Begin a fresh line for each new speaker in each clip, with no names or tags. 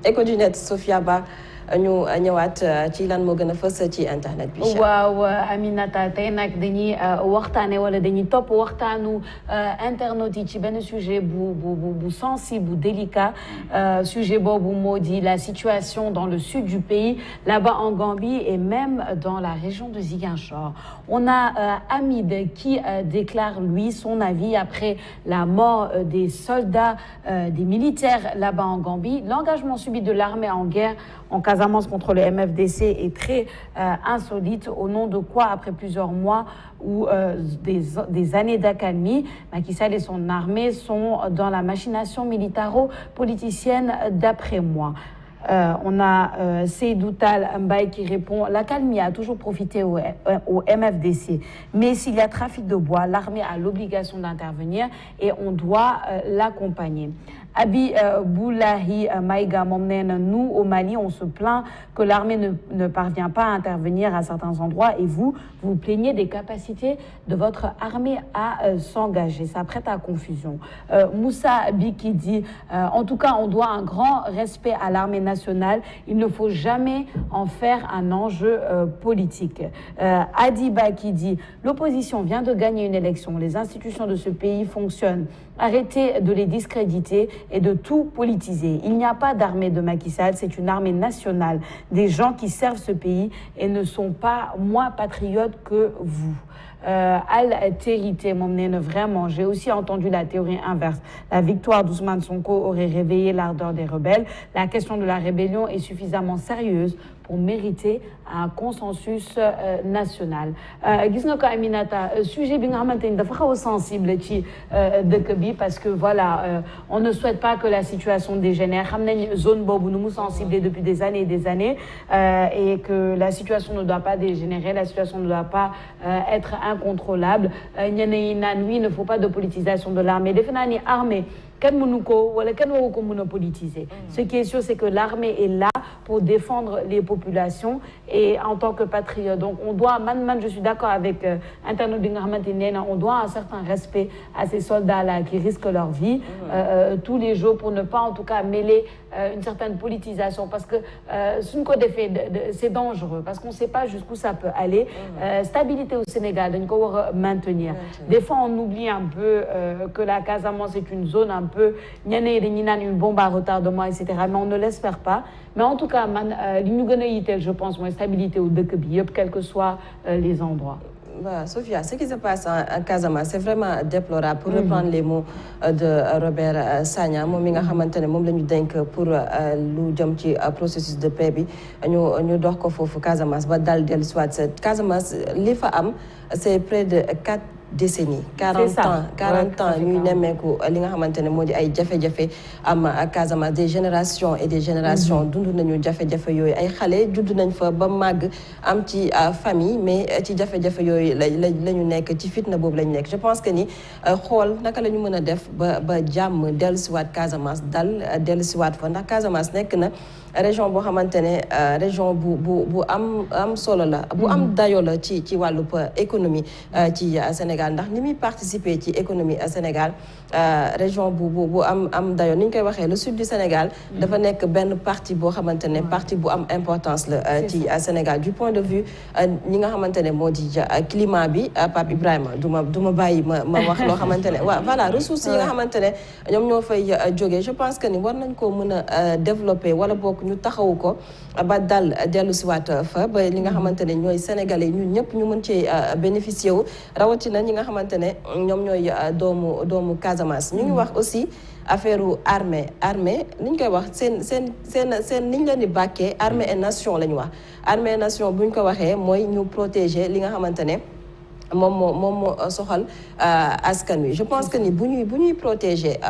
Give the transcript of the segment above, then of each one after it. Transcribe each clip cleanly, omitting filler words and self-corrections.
Éco du net Sophia Ba ñu ñëwaat ci lan moo gën a fës ci internet bi.
waaw Aminata tey nag dañuy waxtaane wala dañuy topp waxtaanu internautes yi ci benn sujet bu sensible bu délicat sujet boobu moo di la situation dans le sud du pays là-bas en Gambie et même dans la région de Ziguinchor. On a Hamid qui déclare lui son avis après la mort des soldats des militaires là-bas en Gambie. L'engagement subit de l'armée en guerre en Casamance contre le MFDC est très insolite. Au nom de quoi, après plusieurs mois ou des années d'accalmie, Macky Sall et son armée sont dans la machination militaro-politicienne d'après moi. On a Seydou Tal Mbaye qui répond: l'accalmie a toujours profité au MFDC. Mais s'il y a trafic de bois, l'armée a l'obligation d'intervenir et on doit l'accompagner. Abi Boulahi Maïga Momnen, nous au Mali, on se plaint que l'armée ne parvient pas à intervenir à certains endroits et vous plaignez des capacités de votre armée à s'engager. Ça prête à confusion. Moussa Abi qui dit en tout cas, on doit un grand respect à l'armée nationale. Il ne faut jamais en faire un enjeu politique. Adiba qui dit l'opposition vient de gagner une élection. Les institutions de ce pays fonctionnent. Arrêtez de les discréditer et de tout politiser. Il n'y a pas d'armée de Macky Sall, c'est une armée nationale, des gens qui servent ce pays et ne sont pas moins patriotes que vous. Altérité, mon nez, vraiment. J'ai aussi entendu la théorie inverse. La victoire d'Ousmane Sonko aurait réveillé l'ardeur des rebelles. La question de la rébellion est suffisamment sérieuse pour mériter un consensus national. Gis nga ko Aminata sujet bi nga xamanteni dafa xaw sensible ci dëkk bi parce que voilà on ne souhaite pas que la situation dégénère. Xam nañ zone bobu nu mu sensible depuis des années et des années et que la situation ne doit pas dégénérer, la situation ne doit pas être incontrôlable. Ñenn yi naan oui, il ne faut pas de politisation de l'armée. Defe naa ni armée kenn mënu ko wala kenn waru ko mën a politiser. Ce qui est sûr, c'est que l'armée est là pour défendre les populations et en tant que patriote. Donc on doit, je suis d'accord avec internaute bi nga xamanteni on doit un certain respect à ces soldats-là qui risquent leur vie tous les jours pour ne pas en tout cas mêler une certaine politisation parce que suñ ko defee c'est dangereux parce qu'on ne sait pas jusqu'où ça peut aller. Stabilité au Sénégal dañ ko war a maintenir. Des fois on oublie un peu que la Casamance est une zone un peu ñeneen dañuy naan une bombe à retardement etc. mais on ne l'espère pas. Mais en tout cas man li ñu gën a yitteel je pense mooy stabilité au dëkk bi yëpp quels que soient les endroits.
Voilà, Sophia, ce qui se passe en Casamance, c'est vraiment déplorable. Pour reprendre les mots de Robert Sagna, moom mi nga xamantene moom lañu denk pour lu jëm ci processus de paix bi ñu dox ko fofu Casamance ba dal del soit Casamance li fa am c'est près de 4 décennies 40 ans ñuy nemmeeku li nga xamantene moo di ay jafe-jafe am Casamance des générations et des générations dund nañu jafe-jafe yooyu ay xale judd nañ fa ba màgg am ci famille mais ci jafe-jafe yooyu la ñu nekk ci fitna boobu la ñu nekk. Je pense que ni xool naka la ñu mën a def ba jàmm dellusiwaat Casamance dal dellusiwaat fa ndax Casamance nekk na région boo xamante ne région bu am solo la bu am dayo la ci wàllub économie ci Sénégal ndax ni muy participer ci économie Sénégal région bu am dayo ni ñu koy waxee le sud du Sénégal dafa nekk benn partie boo xamante ne partie bu am importance la ci Sénégal du point de vue ñi nga xamante ne moo di climat bi Pape Ibrahima du ma bàyyi ma wax loo xamante ne waaw voilà ressources yi nga xamante ne ñoom ñoo fay jógee je pense que ni war nañ koo mën a développer wala bokk ñu taxawu ko ba dal dellu siwaat fa ba li nga xamante ne ñooy sénégalais ñun ñëpp ñu mën cee bénéficier wu rawatina ñi nga xamante ne ñoom ñooy doomu Casamance. Ñu ngi wax aussi affaire armée ni ñu koy wax seen ni ñu leen di bàkkee armée et nation la ñu wax armée et nation bu ñu ko waxee mooy ñu protéger li nga xamante ne moom moo soxal askan wi. Je pense que ni bu ñuy protéger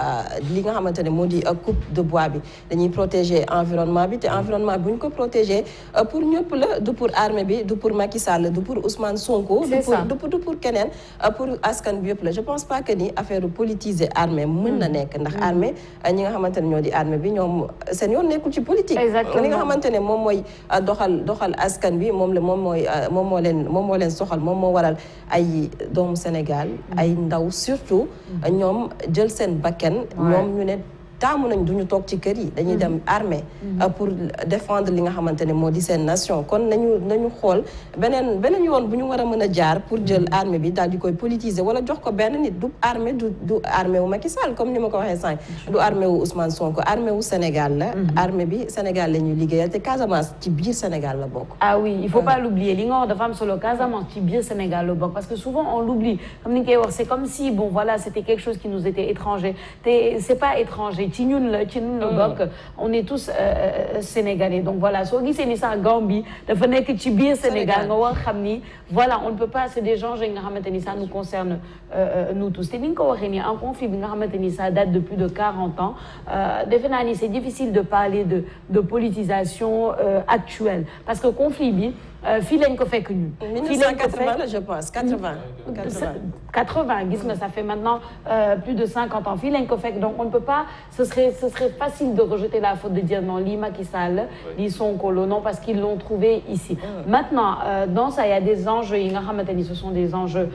li nga xamante ne moo di coupe de bois bi dañuy protéger environnement bi te environnement bu ñu ko protéger pour ñëpp la du pour armée bi du pour Macky Sall du pour Ousmane Sonko. du pour keneen pour askan bi yëpp la. Je pense pas que ni affaire politiser armée mën na nekk ndax armée ñi nga xamante ne ñoo di armée bi ñoom seen yoon nekkul ci politique. li nga xamante ne moom mooy doxal askan bi moom moo leen soxal moom moo waral ay doomu Sénégal ay ndaw surtout ñoom jël seen bakken ñoom ñu ne taamu nañ duñu toog ci kër yi dañuy dem armée pour défendre li nga xamante ne moo di seen nation kon nañu xool beneen yoon bu ñu war a mën a jaar pour jël armée bi daal di koy politiser wala jox ko benn nit du armée du armée wu Macky Sall comme ni ma ko waxee sànq du armée wu Ousmane Sonko armée wu Sénégal la armée bi Sénégal la ñuy liggéeyal te Casamance ci biir Sénégal la bokk.
Ah oui, il faut pas l'oublier li nga wax dafa am solo Casamance ci biir Sénégal la bokk parce que souvent on l'oublie comme ni nga koy wax c'est comme si bon voilà c'était quelque chose qui nous était étranger te c'est pas étranger ci ñun la bokk on est tous sénégalais donc voilà soo gisee ni sax Gambie dafa nekk ci biir Sénégal nga war xam ni voilà on ne peut pas c'est des gens nga xamante ni ça nous concerne nous tous te ni nga ko waxee ni un conflit bi nga xamante ni ça date de plus de 40 ans defe naa ni c'est difficile de parler de politisation actuelle parce que conflit bi fii lañ ko fekk ñun.
1980 je pense 80
gis nga ça fait maintenant plus de 50 ans fii lañ ko fekk donc on ne peut pas ce serait facile de rejeter la faute de dire non lii Macky Sall lii Sonko non parce qu'ils l'ont trouvé ici. Maintenant dans ça il y a des enjeux yi nga xamante ni ce sont des enjeux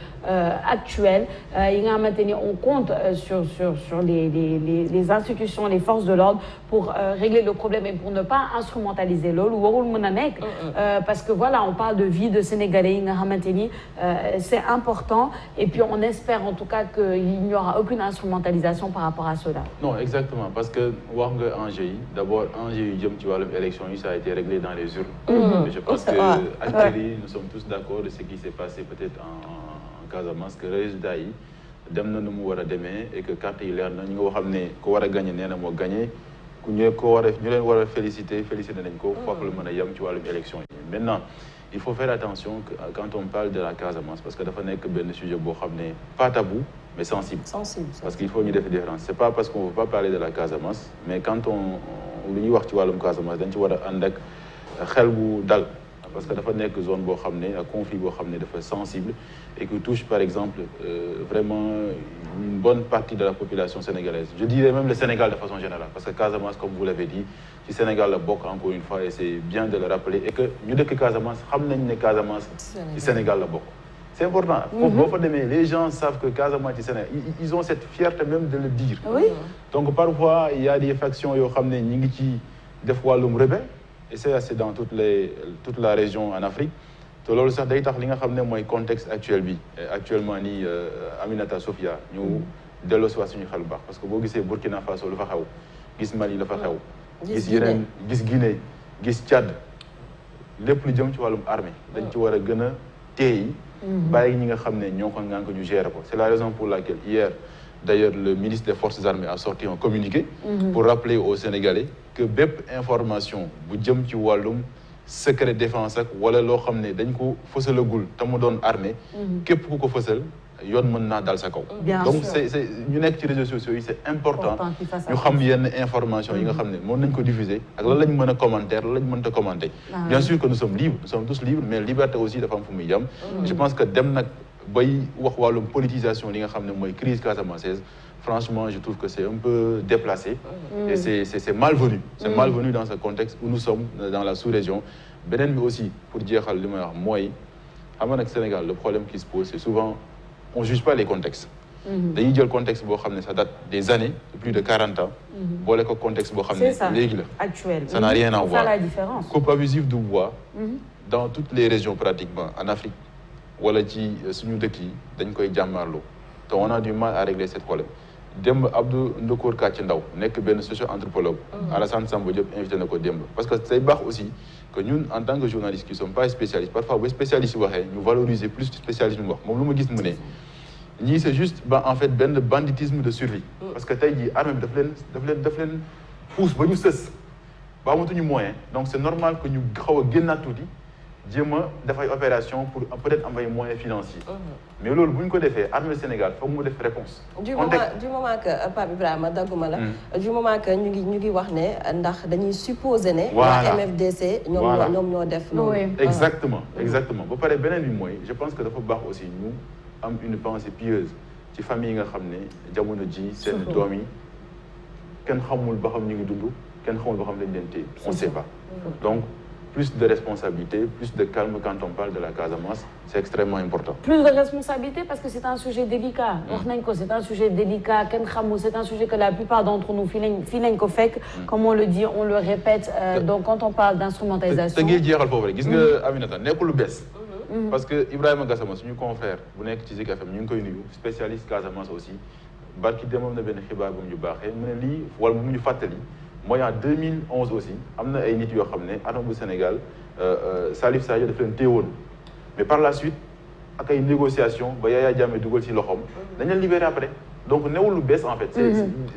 actuels yi nga xamante ni on compte sur les institutions les forces de l'ordre pour régler le problème et pour ne pas instrumentaliser loolu warul mën a nekk parce que voilà on parle de vie de Sénégalais yi nga xamante ni c'est important et puis on espère en tout cas qu'il n'y aura aucune instrumentalisation par rapport à cela.
Non exactement parce que wax nga enjeu yi d'abord enjeu yu jëm ci wàllum élection yi ça a été réglé dans les urnes. Je pense que actuellement nous sommes tous d'accord de ce qui s'est passé peut-être en Casamance que résultat yi dem na nu mu war a demee et que carte yi leer na ñu nga xam ne ku war a gagné nee na moo gagné ku ñu ko war a ñu leen war a féliciter nañ ko foofu la mën a yem ci wàllum élection yi. Maintenant il faut faire attention quand on parle de la Casamance parce que dafa nekk benn sujet boo xam ne pas tabou mais sensible. Parce qu'il faut ñu def différence c'est pas parce qu'on veut pas parler de la Casamance mais quand lu ñuy wax ci wàllum Casamance dañ ci war a ànd ak xel bu dal parce que dafa nekk zone boo xam ne ak conflit boo xam ne dafa sensible et qui touche par exemple vraiment une bonne partie de la population sénégalaise je dirais même le Sénégal de façon générale parce que Casamance comme vous l'avez dit ci Sénégal la bokk encore une fois et c'est bien de le rappeler et que ñu dëkk Casamance xam nañ ne Casamance ci Sénégal la bokk c'est important boo fa demee les gens savent que Casamance ci Sénégal ils ont cette fierté même de le dire donc parfois il y a des factions yoo xam ne ñi ngi ci def wàllum rebelle et c'est dans toute la région en Afrique te loolu sax day tax li nga xam ne mooy contexte actuel bi actuellement nii Aminata Sophia ñu delloo si waat suñu xel bu baax parce que boo gisee Burkina Faso lu fa xew gis Mali la fa xew gis yeneen gis Guinée gis Tchad lépp lu jëm ci wàllum armée dañ ci war a gën a téey bàyyi ñi nga xam ne ñoo ko ngànk ñu gérer ko c'est la raison pour laquelle hier d'ailleurs le ministre des Forces armées a sorti un communiqué pour rappeler aux Sénégalais que bépp information bu jëm ci wàllum secret défense ak wala loo xam ne dañ ko fësalagul te mu doon armée képp ku ko fësal yoon mën naa dal sa kaw donc c'est ñu nekk ci réseaux sociaux yi c'est important ñu xam yenn information yi nga xam ne mën nañ ko diffuser ak lan lañ mën a commentaire lan lañ mënta commenter bien sûr que nous sommes libres nous sommes tous libres mais liberté aussi dafa am fu muy yam je pense que dem nag bay wax wàllum politisation li nga xam ne mooy crise casamançaise franchement je trouve que c'est un peu déplacé et c'est malvenu c'est malvenu dans ce contexte où nous sommes dans la sous-région beneen bi aussi pour jeexal li may wax mooy xam nga nag Sénégal le problème qui se pose c'est souvent on juge pas les contextes dañuy jël contexte boo xam ne ça date des années de plus de 40 ans boole ko contexte boo xam ne léegi la
actuel
ça n'a rien à voir
la différence
coupe abusive du bois dans toutes les régions pratiquement en Afrique wala ci suñu dëkk yi dañ koy jàmmarloo te on a du mal à régler ce problème démb Abdou Ndokour Kàcc Ndaw nekk benn socio-anthropologue Alassane Samba Diop invité na ko démb parce que c'est baax aussi que ñun en tant que journalistes qui sont pas spécialistes parfois ba spécialistes yi waxee ñu valoriser plus spécialistes mu wax moom lu ma gis mu ne ñii c'est juste en fait benn banditisme de survie parce que tey jii armée bi daf leen pousse ba ñu sës ba amatuñu moyen donc c'est normal que ñu xaw a génnaat tuuti jéem a def ay opération pour peut-être am ay moyens financiers mais loolu bu ñu ko defee armée Sénégal foog mu def réponse
du moment que Pape Ibrahima dagguma la du moment que ñu ngi wax ne ndax dañuy supposer ne waa MFDC ñoom ñoo def loolu
exactement ba pare beneen bi mooy je pense que dafa baax aussi ñu am une pensée pieuse ci famille yi nga xam ne jamono ji seen doom yi kenn xamul ba xam ñu ngi dund kenn xamul ba xam dañ leen téye on sait pas donc plus de responsabilité, plus de calme quand on parle de la Casamance. C'est extrêmement important.
Plus de responsabilité parce que c'est un sujet délicat. C'est un sujet délicat. C'est un sujet que la plupart d'entre nous, comme on le dit, on le répète. Donc quand on parle d'instrumentalisation...
Parce que Ibrahima Gassama, suñu confrère bu nekk ci Zik FM ñu ngi koy nuyu spécialiste Casamance aussi barki demoon na benn xibaar bu ñu baaxee mu ne lii wala mu ñu fàttali mooy en 2011 aussi am na ay nit yoo xam ne armée bu Sénégal Salif Sadio daf leen téewoon mais par la suite ak ay négociations ba Yaya Jammeh dugal ci loxoom dañ leen libéré après donc newul lu bees en fait.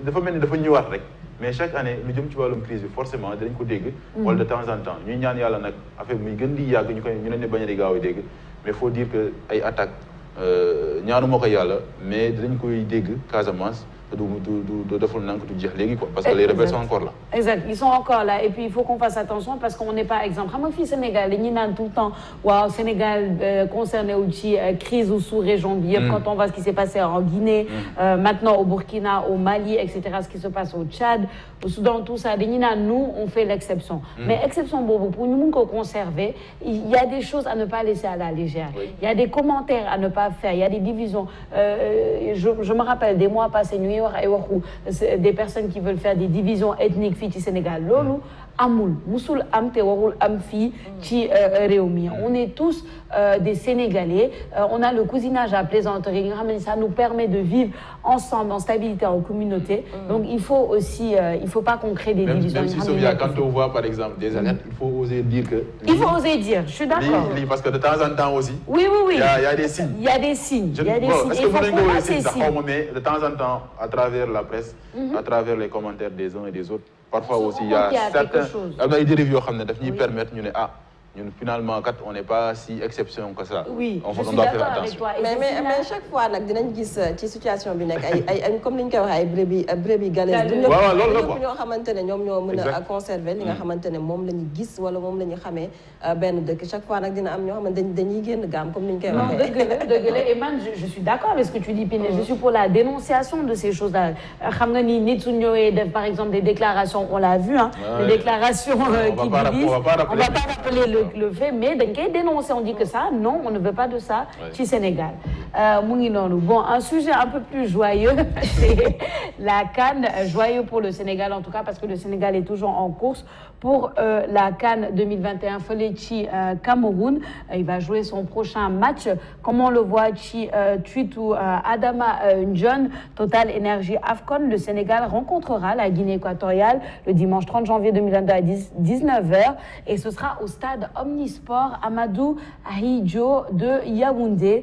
dafa mel ni dafa ñëwaat rek. mais chaque année lu jëm ci wàllum crise bi forcément dinañ ko dégg. wala de temps en temps ñuy ñaan yàlla nag affaire muy gën di yàgg ñu ne ne bañ a di gaaw a dégg mais faut dire que ay attaques ñaanu moo ko yàlla mais dinañ koy dégg Casamance de deful nank du jeex léegi quoi parce que les rebelles sont encore là.
Exact, ils sont encore là et puis il faut qu'on fasse attention parce qu'on n'est pas exemple. Xam nga fii Sénégal dañuy naan tout le temps waaw Sénégal concerné wu ci crise ou sous-région bi yëpp quand on voit ce qui s'est passé en Guinée, maintenant au Burkina, au Mali, etc. Ce qui se passe au Tchad, au Soudan, tout ça dañuy naan nous on fait l'exception. Mais exception boobu pour ñu mun ko conserver, il y a des choses à ne pas laisser à la légère. Il y a des commentaires à ne pas faire, il y a des divisions. Je me rappelle des mois passés ñu des personnes qui veulent faire des divisions ethniques fii ci Sénégal loolu amul musul am te warul am fii ci réew mi. On est tous des Sénégalais, on a le cousinage à plaisanterie nga xam ne ça nous permet de vivre ensemble en stabilité en communauté. Donc il faut aussi il faut pas qu'on crée des divisions.
Même si Sophia, quand on voit par exemple des alertes, il faut oser dire que
il faut oser dire, je suis d'accord.
Parce que de temps en temps aussi
oui
il y a des signes.
Il y a des signes. Il y a des signes.
Est-ce que vous avez ces signes? Mais de temps en temps à travers la presse, à travers les commentaires des uns et des autres, parfois aussi il y a certains dérives yoo xam ne daf ñuy permettre ñu ne ah ñun finalement kat on n'est pas si exception que ça.
Oui,
on doit faire attention.
mais chaque fois nag dinañ gis ci situation bi nekk ay comme ni ñu koy waxee ay brebis galeuses.
waaw loolu la quoi
ñoo xamante ne ñoom ñoo mën a conserver li nga xamante ne moom la ñu gis wala moom la ñu xamee benn dëkk chaque fois nag dina am ñoo xamante ne dañuy génn gaam comme ni ñu koy waxee.
non dëgg la et man je suis d'accord avec ce que tu dis Piné. Je suis pour la dénonciation de ces choses-là. xam nga ni nit su ñëwee def par exemple des déclarations on l'a vu des déclarations qui divisent. On va pas rappeler le fait, mais dañ koy dénoncer, on dit que ça, non, on ne veut pas de ça ci Sénégal. Mu ngi noonu. Bon, un sujet un peu plus joyeux, c'est la CAN, joyeux pour le Sénégal en tout cas, parce que le Sénégal est toujours en course pour la CAN 2021 fële ci Cameroun. Il va jouer son prochain match, comme on le voit ci tweet ou Adama John, Total Energy AFCON. Le Sénégal rencontrera la Guinée équatoriale le dimanche 30 janvier 2022 à 19h et ce sera au stade Omnisport Amadou Ahidjo de Yaoundé,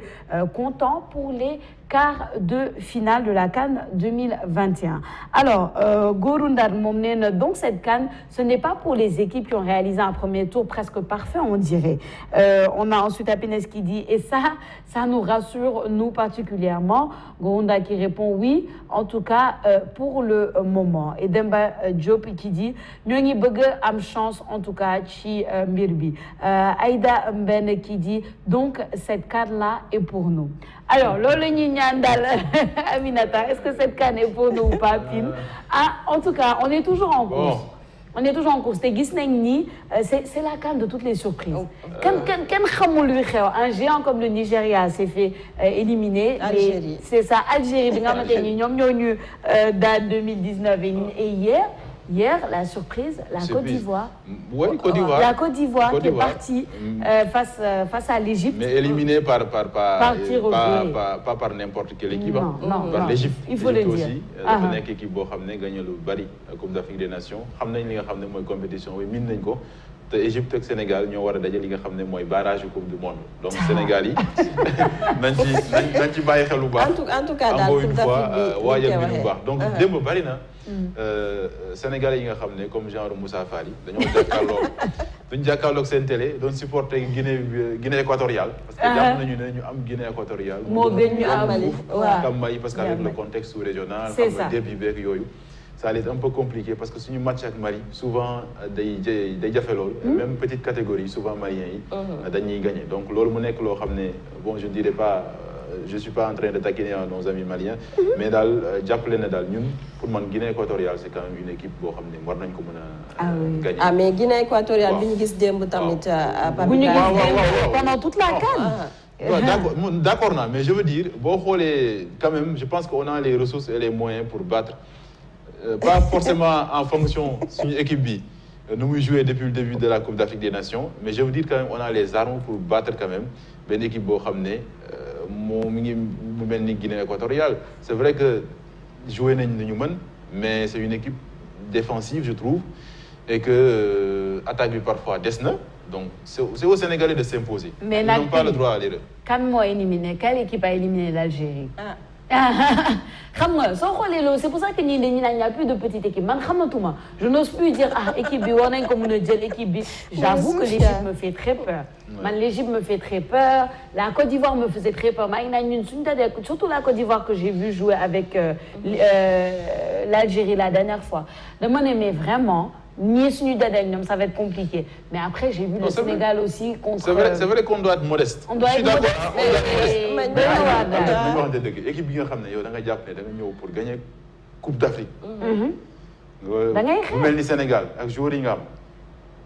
comptant pour les quart de finale de la CAN 2021. Alors, Gorundar Momnen, donc cette CAN, ce n'est pas pour les équipes qui ont réalisé un premier tour presque parfait, on dirait. On a ensuite Apines qui dit, et ça nous rassure, nous particulièrement. Gorunda qui répond oui, en tout cas pour le moment. Et Demba Diop qui dit, nous avons chance en tout cas ci Mirbi. Aïda Mben qui dit, donc cette CAN-là est pour nous. Alors, Aminata, est-ce que cette CAN est pour nous ou pas, Pine? En tout cas, on est toujours en course. Bon. On est toujours en course. C'est la CAN de toutes les surprises. Un géant comme le Nigeria s'est fait éliminer. C'est ça, Algérie. Date 2019 et hier, la surprise, la Côte d'Ivoire.
Oui, Côte d'Ivoire.
La Côte d'Ivoire qui est partie face à l'Égypte.
Mais éliminée pas par n'importe quelle équipe.
Non,
par l'Égypte.
Il faut le dire.
Aussi, la équipe qui a gagné le Bari, la Coupe d'Afrique des Nations. Nous avons une compétition. Égypte et Sénégal ñoo war a daje li nga xam ne mooy barrage Coupe du monde donc Sénégal yi nañ ci bàyyi xel bu baax.
en tout cas daal
une fois waajal bi bu baax donc démb bari na Sénégalais yi nga xam ne comme genre Moussa Fall yi dañoo jàkkaarloog seen télé doon supporter Guinée équatoriale parce que jàpp nañu ne ñu am Guinée équatoriale
moo gën ñu am
Mali parce qu'avec le contexte sous-régional xam nga début beeg yooyu ça allait être un peu compliqué parce que suñu match ak Mali souvent day jafe lool même petite catégorie souvent maliens yi dañuy gagner donc loolu mu nekk loo xam ne bon je ne dirais pas je suis pas en train de taquiner nos amis maliens mais daal jàppale na daal ñun pour man Guinée équatoriale c'est quand même une équipe boo xam ne war nañ ko mën a gagner.
Ah mais Guinée équatoriale bi ñu gis démb tamit
pendant toute la CAN.
D'accord non mais je veux dire boo xoolee quand même je pense qu'on a les ressources et les moyens pour battre pas forcément en fonction suñu équipe bi nu muy jouer depuis le début de la Coupe d'Afrique des Nations mais je veux dire quand même on a les armes pour battre quand même benn équipe boo xam ne moo mi ngi mu mel ni Guinée équatoriale c'est vrai que jouer nañ nañu mën mais c'est une équipe défensive je trouve et que attaque bi parfois des na donc c'est aux Sénégalais de s'imposer.
Mais
ils n'ont pas le droit à l'erreur.
Kan moo éliminé quelle équipe a éliminé l'Algérie? Xam nga soo xoolee loolu c'est pour ça que ñii dañuy naan y a plus de petite équipe man xamatuma je n'ose plus dire équipe bi war nañ ko mën a jël équipe bi j'avoue que l'Égypte me fait très peur man l'Égypte me fait très peur la Côte d'Ivoire me faisait très peur maa ngi naan ñun suñu tadee surtout la Côte d'Ivoire que j'ai vu jouer avec l'Algérie la dernière fois dama ne mais vraiment ñii suñu dadee ñoom ça va être compliqué mais après j'ai vu le Sénégal aussi contre.
c'est vrai qu'on doit être modeste.
On doit être modeste
équipe bi nga xam ne yow da nga jàpp ne da nga ñëw pour gagner Coupe d'Afrique.
da ngay xeex
mel ni Sénégal ak joueurs yi nga am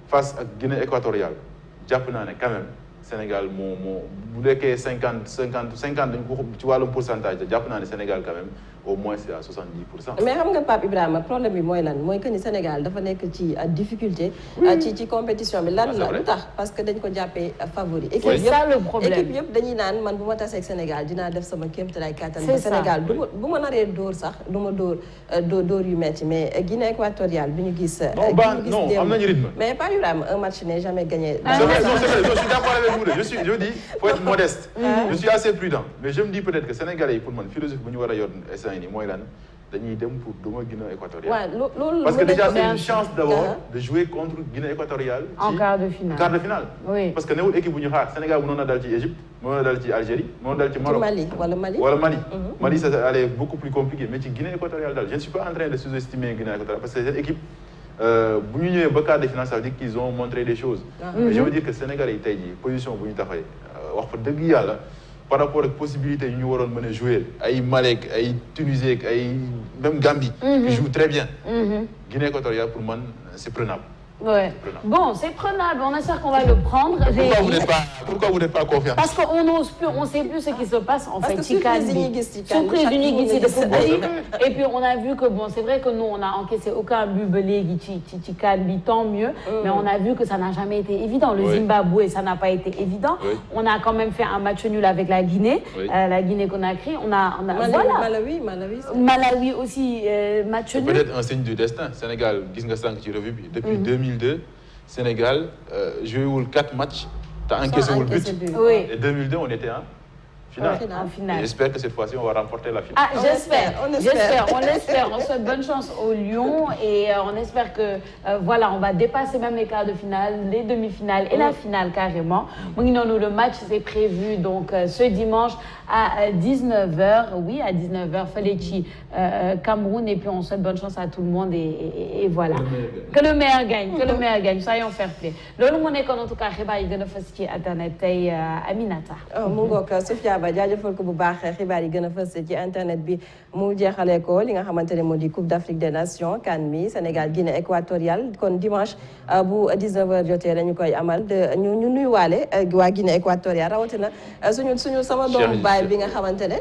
face ak Guinée équatoriale jàpp naa ne quand même Sénégal moo bu nekkee 50 dañ ko ci wàllum pourcentage jàpp naa ne Sénégal quand même au moins c'est à 70%.
mais xam nga Pape Ibrahima problème bi mooy lan mooy que ni Sénégal dafa nekk ci difficulté. ci compétition bi lan la lu tax parce que dañ ko jàppee favori.
c'est ça le problème
équipe yëpp dañuy naan man bu ma tasee ak Sénégal dinaa def sama kéemtalaay kàttan. ba Sénégal bu ma naree dóor sax du ma dóor yu metti mais Guinée équatoriale bi ñu gis.
non am nañu rythme.
mais Pape Ibrahima un match n'est jamais gagné.
c'est vrai je suis d'accord avec vous je dis faut être modeste. je suis assez prudent mais je me dis peut-être que Sénégalais yi pour man philosophie bu ñu war a yor ni mooy lan dañuy dem pour duma Guinée équatoriale. Parce que déjà c'est une chance d'abord de jouer contre Guinée équatoriale.
en quart de finale.
Quart de finale.
Oui.
Parce que newul équipe bu ñu xaar Sénégal mënoon na dal ci Égypte mënoon na dal ci Algérie mënoon na dal ci Maroc.
wala Mali.
Mali ça allait beaucoup plus compliqué mais ci Guinée équatoriale daal je ne suis pas en train de sous-estimer Guinée équatoriale parce que cette équipe bu ñu ñëwee ba quart de finale ça veut dire qu'ils ont montré des choses. mais je veux dire que Sénégalais yi tey jii position bu ñu taxawee wax fa dëgg yàlla. par rapport ak possibilité yu ñu waroon mën a jouer ay Malek ay Tunisie ay même Gambie. qui jouent très bien. Guinée équatoriale pour man c'est prenable.
Ouais. Bon, c'est prenable. On espère qu'on va le prendre.
Pourquoi vous n'êtes pas confiant?
Parce qu'on n'ose plus, on ne sait plus ce qui se passe en fait.
Surprise
d'unité de football. Et puis on a vu que bon, c'est vrai que nous on a encaissé aucun but belé qui calme, tant mieux. Mais on a vu que ça n'a jamais été évident. Le Zimbabwe, ça n'a pas été évident. On a quand même fait un match nul avec la Guinée, la Guinée-Conakry. On a Malawi aussi match nul.
Peut-être un signe du destin. Sénégal, gis nga sànq ci revue bi depuis 2002, Sénégal joué 4 matchs, t'as encaissé le but.
Oui.
Et 2002, on était en finale. J'espère que cette fois-ci, on va remporter la finale.
Ah, j'espère. On l'espère. On souhaite bonne chance aux Lions et on espère que voilà, on va dépasser même les quarts de finale, les demi-finales et la finale carrément. Le match c'est prévu donc ce dimanche à 19h. Oui, à 19h, Falechi, Cameroun et puis on souhaite bonne chance à tout le monde et voilà. Que le meilleur gagne. Que le meilleur gagne. Soyons fair play. Loolu mo nekkoon en tout cas xibaar yi gën a fës ci internet tey Aminata.
mu ngoog Sophia Ba jaajëfal ko bu baax xibaar yi gën a fës ci internet bi mu jeexalee ko li nga xamante ne moo di Coupe d'Afrique des Nations CAN mi Sénégal Guinée équatoriale kon dimanche bu 19h jotee dañu koy amal ñu nuyuwaale waa Guinée équatoriale rawatina suñu sama doomu baay bi nga xamante ne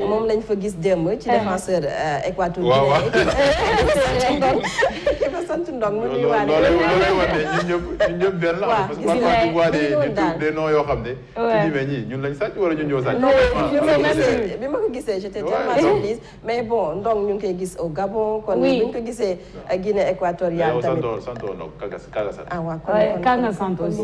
moom lañ fa gis démb ci défenseur équatorien ki fa sant Ndong mu nuyuwaale
ñun ñëpp benn la parce que parfois tu vois des noms yoo xam ne tu dis mais ñii ñun lañ sàcc wala ñun ñoo sàcc
bi ma ko gisee j'étais tellement surprise mais bon Ndong ñu ngi koy gis au Gabon kon bu ñu ko gisee Guinée équatoriale tamit
santo Ndong Kaga Santos
Kaga Santos aussi